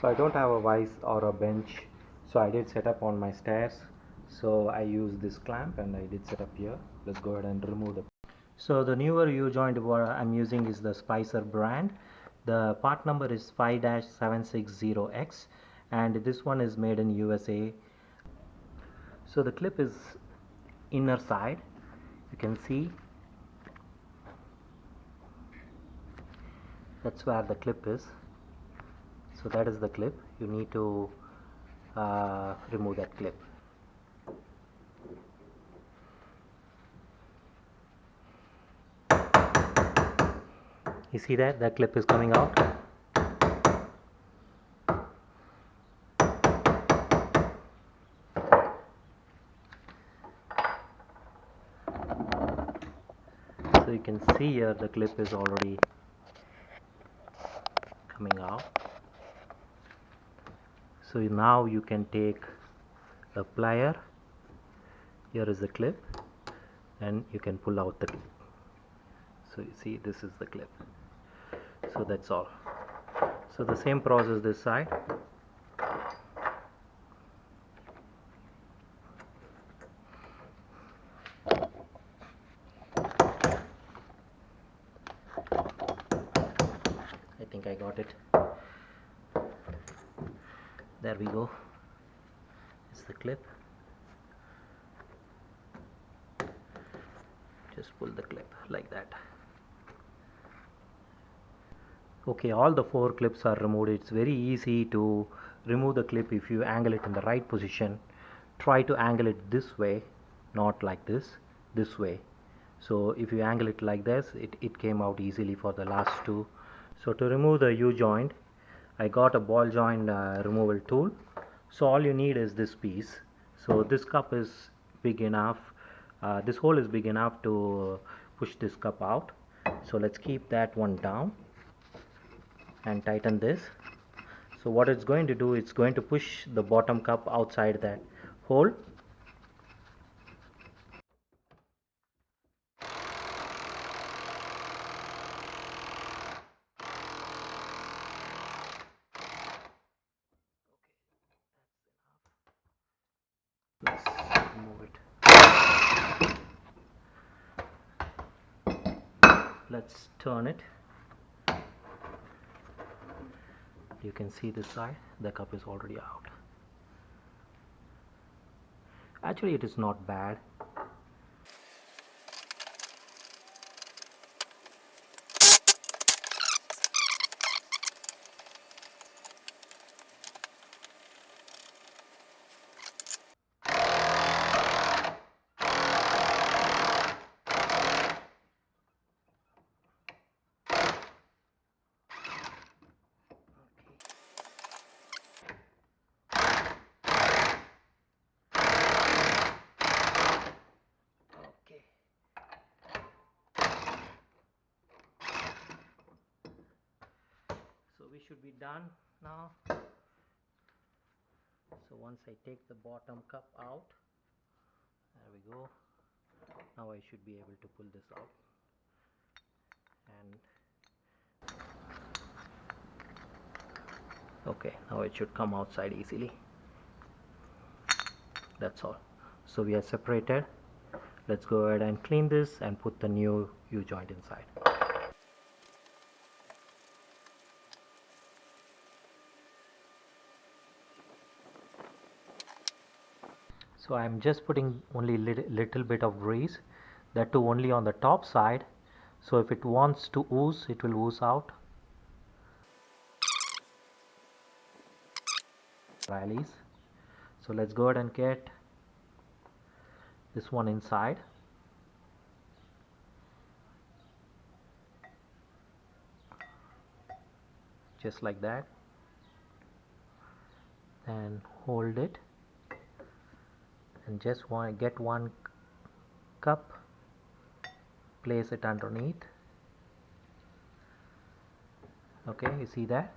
So I don't have a vise or a bench, so I did set up on my stairs. So I used this clamp and I did set up here. Let's go ahead and remove the. So the newer U-joint I'm using is the Spicer brand. The part number is 5-760X and this one is made in USA. So the clip is inner side, you can see that's where the clip is. So that is the clip. You need to remove that clip. You see that clip is coming out. So you can see here the clip is already coming out. So now you can take a plier. Here is the clip and you can pull out the clip. So you see this is the clip. So that's all. So the same process this side. I think I got it. There we go. It's the clip. Just pull the clip like that. Okay, all the 4 clips are removed. It's very easy to remove the clip if you angle it in the right position. Try to angle it this way, not like this way. So if you angle it like this, it came out easily for the last 2. So to remove the U-joint, I got a ball joint removal tool. So all you need is this piece. So this cup is big enough, this hole is big enough to push this cup out. So let's keep that one down and tighten this. So what it's going to do, it's going to push the bottom cup outside that hole. Let's remove it. Let's turn it. You can see this side, the cup is already out. Actually it is not bad. Okay. So we should be done now. So once I take the bottom cup out, there we go. Now I should be able to pull this out. And okay, now it should come outside easily. That's all. So we are separated. Let's go ahead and clean this and put the new U-joint inside. So I'm just putting only little bit of grease, that too only on the top side. So if it wants to ooze, it will ooze out. Rallies. So let's go ahead and get this one inside. Just like that. Then hold it and just want to get one cup, place it underneath. Okay, you see that?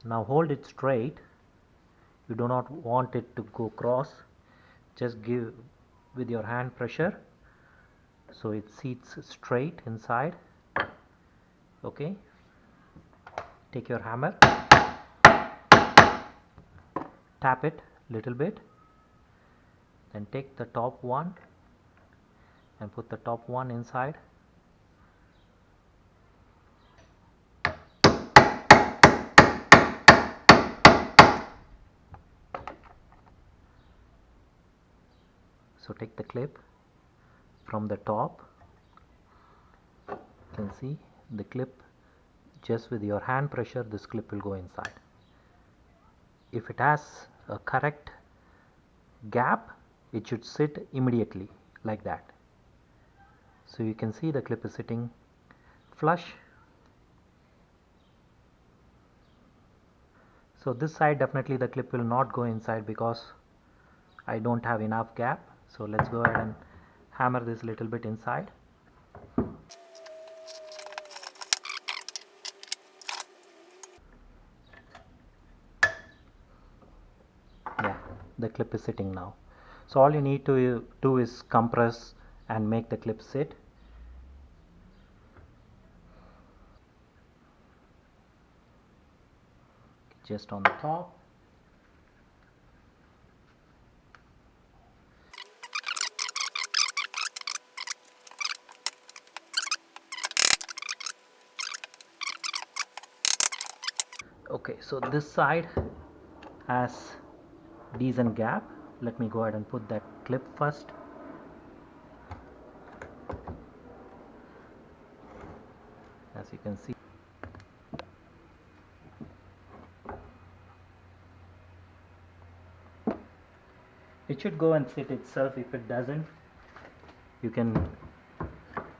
Now hold it straight. You do not want it to go cross. Just give with your hand pressure so it seats straight inside. Okay, take your hammer tap it little bit, then take the top one and put the top one inside. So take the clip from the top. You can see the clip, just with your hand pressure this clip will go inside. If it has a correct gap, it should sit immediately like that. So you can see the clip is sitting flush. So this side definitely the clip will not go inside because I don't have enough gap. So let's go ahead and hammer this little bit inside. Yeah, the clip is sitting now. So all you need to do is compress and make the clip sit. Just on the top. Okay, so this side has decent gap. Let me go ahead and put that clip first. As you can see, it should go and sit itself. If it doesn't, you can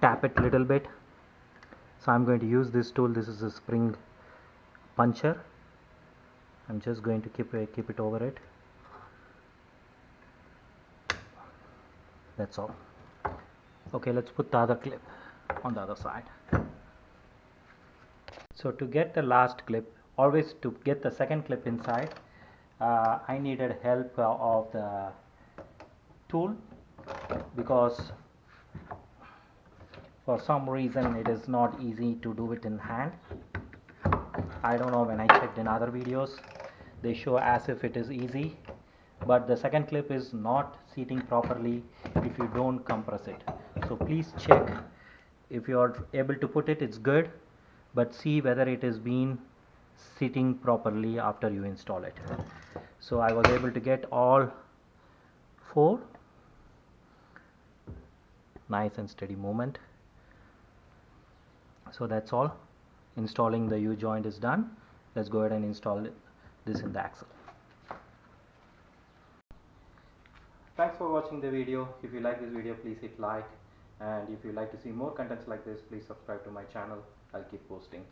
tap it little bit. So I'm going to use this tool. This is a spring puncher. I'm just going to keep it over it. That's all. Okay, let's put the other clip on the other side. So to get the last clip, always to get the second clip inside, I needed help of the tool, because for some reason it is not easy to do it in hand. I don't know, when I checked in other videos they show as if it is easy, but the second clip is not seating properly if you don't compress it. So please check. If you are able to put it, it's good, but see whether it is been sitting properly after you install it. So I was able to get all four. Nice and steady movement. So that's all. Installing the U-joint is done. Let's go ahead and install this in the axle. Thanks for watching the video. If you like this video, please hit like, and if you like to see more contents like this, please subscribe to my channel. I'll keep posting.